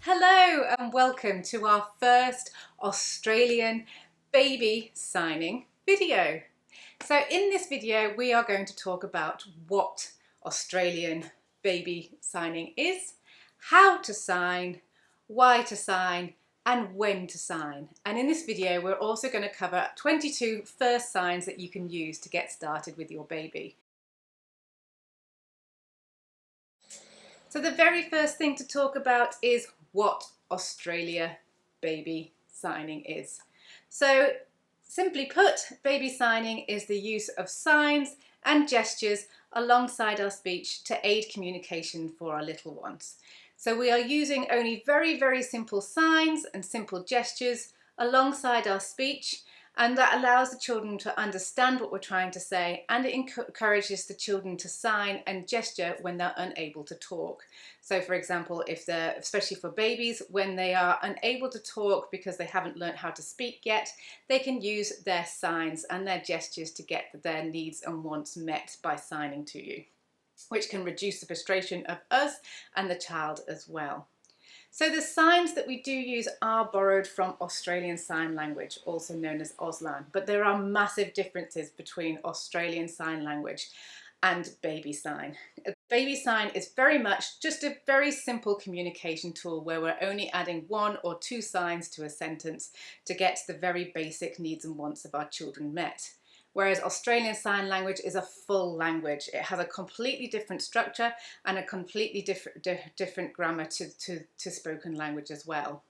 Hello and welcome to our first Australian baby signing video. So in this video we are going to talk about what Australian baby signing is, how to sign, why to sign and when to sign. And in this video we're also going to cover 22 first signs that you can use to get started with your baby. So the very first thing to talk about is what Australia baby signing is. So simply put, baby signing is the use of signs and gestures alongside our speech to aid communication for our little ones. So we are using only very simple signs and simple gestures alongside our speech, and that allows the children to understand what we're trying to say, and it encourages the children to sign and gesture when they're unable to talk. So for example, especially for babies, when they are unable to talk because they haven't learned how to speak yet, they can use their signs and their gestures to get their needs and wants met by signing to you, which can reduce the frustration of us and the child as well. So the signs that we do use are borrowed from Australian Sign Language, also known as Auslan, but there are massive differences between Australian Sign Language and baby sign. Baby sign is very much just a very simple communication tool where we're only adding one or two signs to a sentence to get the very basic needs and wants of our children met. Whereas Australian Sign Language is a full language. It has a completely different structure and a completely different grammar to spoken language as well.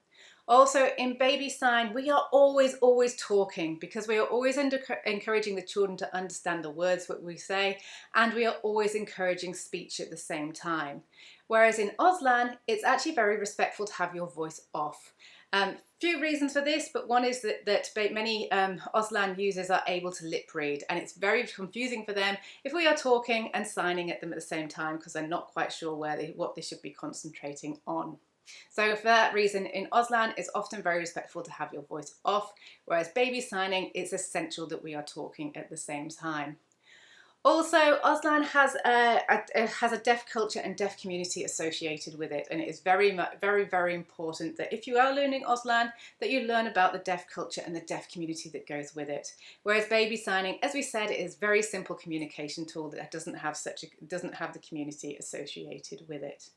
Also in baby sign, we are always talking because we are always encouraging the children to understand the words that we say, and we are always encouraging speech at the same time. Whereas in Auslan, it's actually very respectful to have your voice off. Few reasons for this, but one is that many Auslan users are able to lip read, and it's very confusing for them if we are talking and signing at them at the same time because they're not quite sure what they should be concentrating on. So for that reason, in Auslan, it's often very respectful to have your voice off, whereas baby signing, it's essential that we are talking at the same time. Also, Auslan has a deaf culture and deaf community associated with it, and it is very important that if you are learning Auslan, that you learn about the deaf culture and the deaf community that goes with it. Whereas baby signing, as we said, it is a very simple communication tool that doesn't have the community associated with it.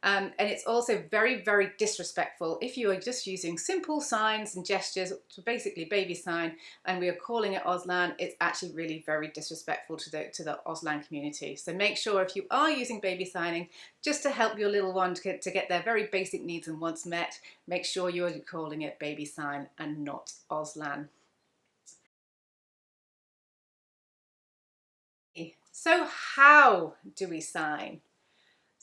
And it's also very disrespectful if you are just using simple signs and gestures, so basically baby sign, and we are calling it Auslan. It's actually really very disrespectful to the Auslan community. So make sure if you are using baby signing, just to help your little one to get their very basic needs and wants met, make sure you're calling it baby sign and not Auslan. So how do we sign?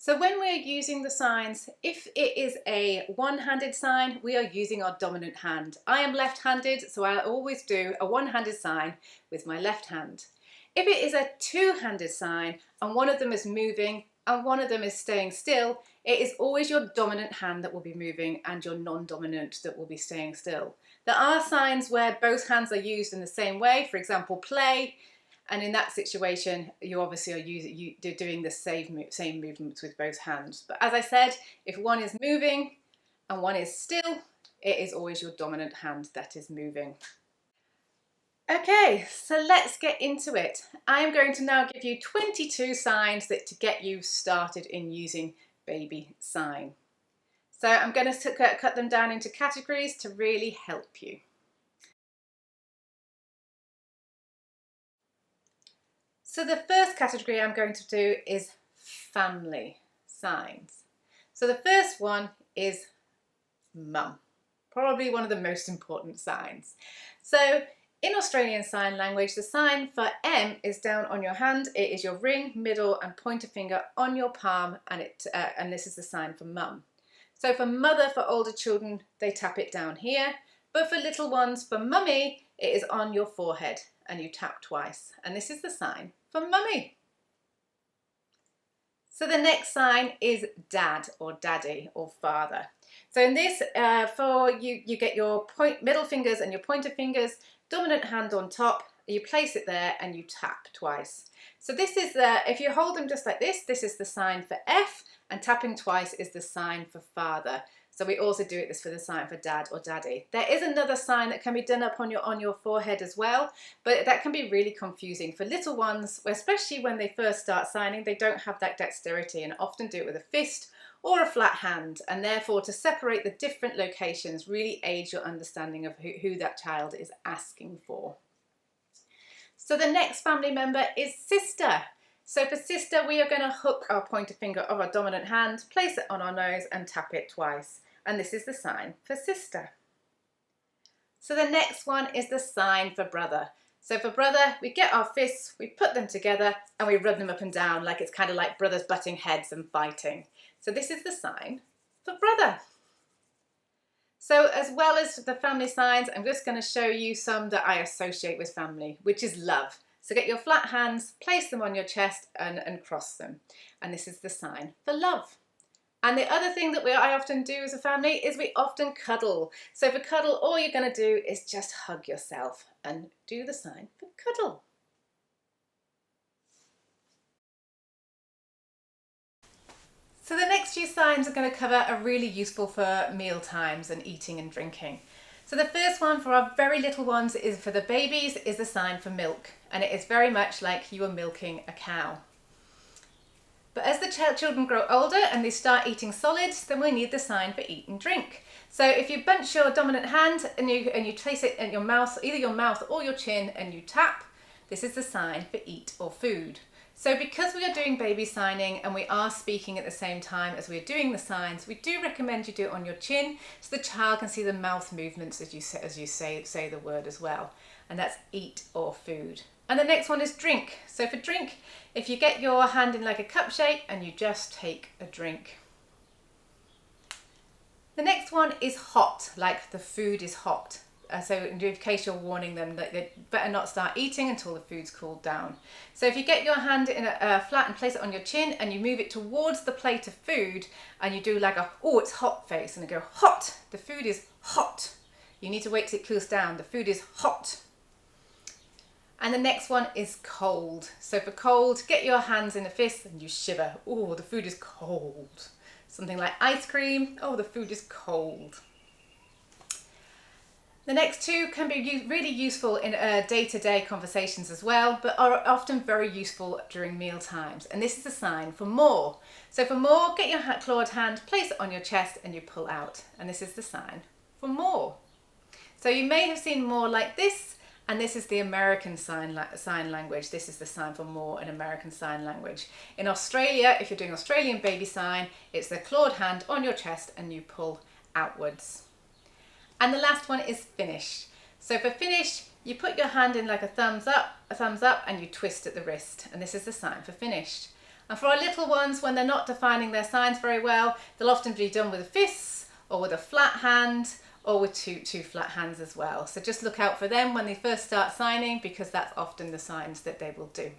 So when we're using the signs, if it is a one-handed sign, we are using our dominant hand. I am left-handed, so I always do a one-handed sign with my left hand. If it is a two-handed sign and one of them is moving and one of them is staying still, it is always your dominant hand that will be moving and your non-dominant that will be staying still. There are signs where both hands are used in the same way, for example, play. And in that situation, you obviously are doing the same movements with both hands. But as I said, if one is moving and one is still, it is always your dominant hand that is moving. Okay, so let's get into it. I am going to now give you 22 signs to get you started in using baby sign. So I'm going to cut them down into categories to really help you. So the first category I'm going to do is family signs. So the first one is mum, probably one of the most important signs. So in Australian Sign Language, the sign for M is down on your hand. It is your ring, middle and pointer finger on your palm, and this is the sign for mum. So for mother, for older children, they tap it down here. But for little ones, for mummy, it is on your forehead and you tap twice. And this is the sign for mummy. So the next sign is dad or daddy or father. So in this, you get your middle fingers and your pointer fingers, dominant hand on top. you place it there and you tap twice. So this is if you hold them just like this is the sign for F, and tapping twice is the sign for father. So we also do this for the sign for dad or daddy. There is another sign that can be done up on your forehead as well, but that can be really confusing for little ones, especially when they first start signing. They don't have that dexterity and often do it with a fist or a flat hand, and therefore to separate the different locations really aids your understanding of who that child is asking for. So the next family member is sister. So for sister, we are going to hook our pointer finger of our dominant hand, place it on our nose and tap it twice. And this is the sign for sister. So the next one is the sign for brother. So for brother, we get our fists, we put them together and we rub them up and down like it's kind of like brothers butting heads and fighting. So this is the sign for brother. So as well as the family signs, I'm just going to show you some that I associate with family, which is love. So get your flat hands, place them on your chest and cross them. And this is the sign for love. And the other thing that I often do as a family is we often cuddle. So for cuddle, all you're going to do is just hug yourself and do the sign for cuddle. So the next few signs are going to cover are really useful for meal times and eating and drinking. So the first one for our very little ones is for the babies is the sign for milk. And it is very much like you are milking a cow. But as the children grow older and they start eating solids, then we need the sign for eat and drink. So if you bunch your dominant hand and you place it in your mouth, either your mouth or your chin, and you tap, this is the sign for eat or food. So because we are doing baby signing and we are speaking at the same time as we're doing the signs, we do recommend you do it on your chin so the child can see the mouth movements as you say the word as well. And that's eat or food. And the next one is drink. So for drink, if you get your hand in like a cup shape and you just take a drink. The next one is hot, like the food is hot. So in case you're warning them that they better not start eating until the food's cooled down. So if you get your hand in a flat and place it on your chin and you move it towards the plate of food and you do like a, oh, it's hot face, and go hot, the food is hot. You need to wait till it cools down. The food is hot. And the next one is cold. So for cold, get your hands in a fist and you shiver. Oh, the food is cold. Something like ice cream. Oh, the food is cold. The next two can be really useful in day-to-day conversations as well, but are often very useful during meal times. And this is a sign for more. So for more, get your clawed hand, place it on your chest and you pull out. And this is the sign for more. So you may have seen more like this. And this is the American sign language. This is the sign for more in American Sign Language. In Australia, if you're doing Australian baby sign, it's the clawed hand on your chest and you pull outwards. And the last one is finish. So for finish, you put your hand in like a thumbs up, and you twist at the wrist. And this is the sign for finished. And for our little ones, when they're not defining their signs very well, they'll often be done with fists or with a flat hand, or with two flat hands as well. So just look out for them when they first start signing, because that's often the signs that they will do.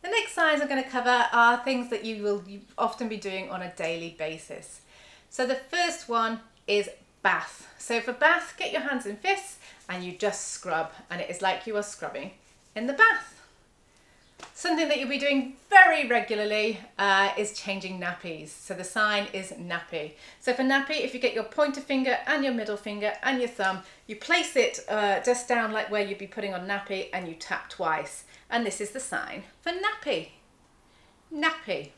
The next signs I'm going to cover are things that you will often be doing on a daily basis. So the first one is bath. So for bath, get your hands in fists and you just scrub, and it is like you are scrubbing in the bath. Something that you'll be doing very regularly is changing nappies. So the sign is nappy. So for nappy, if you get your pointer finger and your middle finger and your thumb, you place it just down like where you'd be putting on nappy and you tap twice. And this is the sign for nappy. Nappy.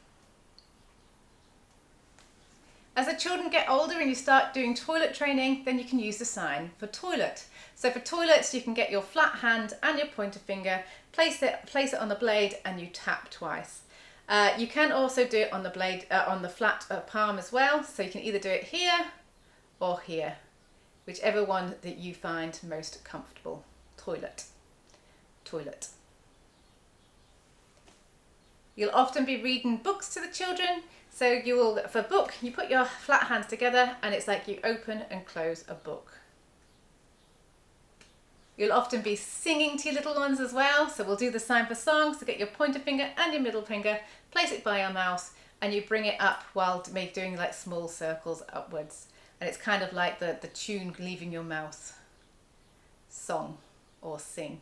As the children get older and you start doing toilet training, then you can use the sign for toilet. So for toilets, you can get your flat hand and your pointer finger, place it on the blade and you tap twice. You can also do it on the blade, on the flat palm as well. So you can either do it here or here, whichever one that you find most comfortable. Toilet, toilet. You'll often be reading books to the children. So you will, for book, you put your flat hands together and it's like you open and close a book. You'll often be singing to your little ones as well. So we'll do the sign for song. So get your pointer finger and your middle finger, place it by your mouth and you bring it up while doing like small circles upwards. And it's kind of like the tune leaving your mouth. song or sing.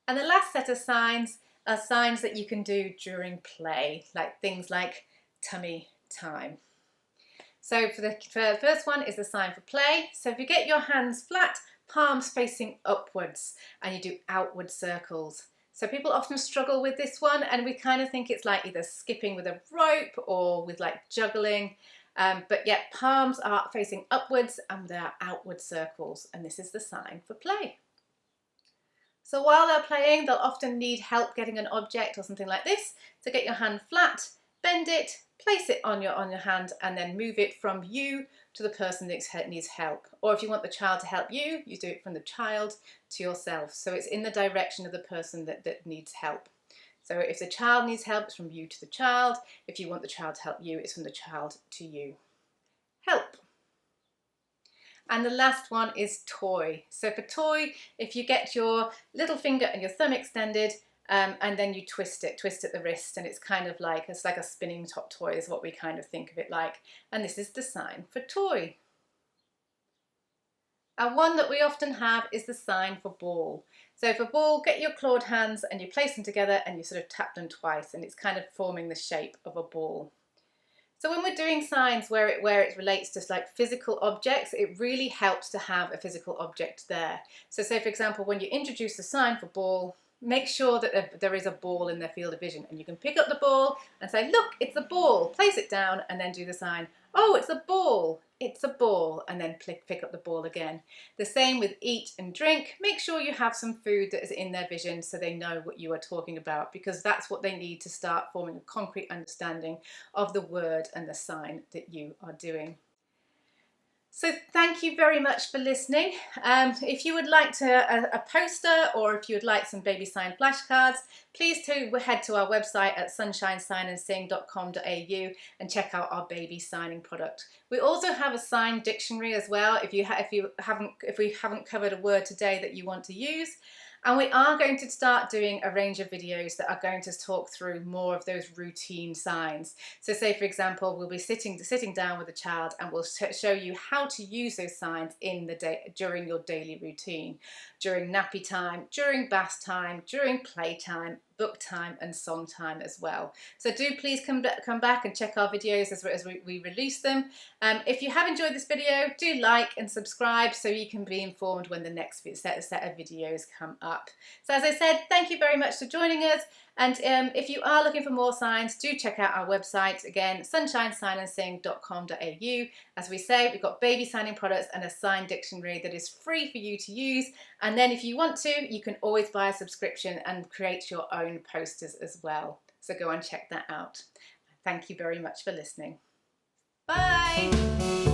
And the last set of signs are signs that you can do during play, like things like tummy time. So for the first one is the sign for play. So if you get your hands flat, palms facing upwards, and you do outward circles. So people often struggle with this one, and we kind of think it's like either skipping with a rope or with like juggling. But yet palms are facing upwards and they are outward circles, and this is the sign for play. So while they're playing, they'll often need help getting an object or something like this. So get your hand flat, bend it, place it on your hand, and then move it from you to the person that needs help. Or if you want the child to help you, you do it from the child to yourself. So it's in the direction of the person that needs help. So if the child needs help, it's from you to the child. If you want the child to help you, it's from the child to you. Help. And the last one is toy. So for toy, if you get your little finger and your thumb extended, and then you twist at the wrist, and it's like a spinning top toy is what we kind of think of it like. And this is the sign for toy. And one that we often have is the sign for ball. So for ball, get your clawed hands and you place them together and you sort of tap them twice, and it's kind of forming the shape of a ball. So when we're doing signs where it relates to like physical objects, it really helps to have a physical object there. So say for example, when you introduce the sign for ball, make sure that there is a ball in their field of vision, and you can pick up the ball and say, look, it's a ball, place it down, and then do the sign, oh, it's a ball, and then pick up the ball again. The same with eat and drink. Make sure you have some food that is in their vision so they know what you are talking about, because that's what they need to start forming a concrete understanding of the word and the sign that you are doing. So thank you very much for listening. If you would like a poster, or if you would like some baby sign flashcards, please do head to our website at sunshinesignandsing.com.au and check out our baby signing product. We also have a sign dictionary as well if we haven't covered a word today that you want to use. And we are going to start doing a range of videos that are going to talk through more of those routine signs. So say for example, we'll be sitting down with a child and we'll show you how to use those signs in the day during your daily routine, during nappy time, during bath time, during playtime, book time and song time as well. So do please come back and check our videos as we release them. If you have enjoyed this video, do like and subscribe so you can be informed when the next set of videos come up. So as I said, thank you very much for joining us, and if you are looking for more signs, do check out our website again, sunshinesignandsing.com.au. As we say, we've got baby signing products and a sign dictionary that is free for you to use, and then if you want to, you can always buy a subscription and create your own posters as well. So go and check that out. Thank you very much for listening. Bye!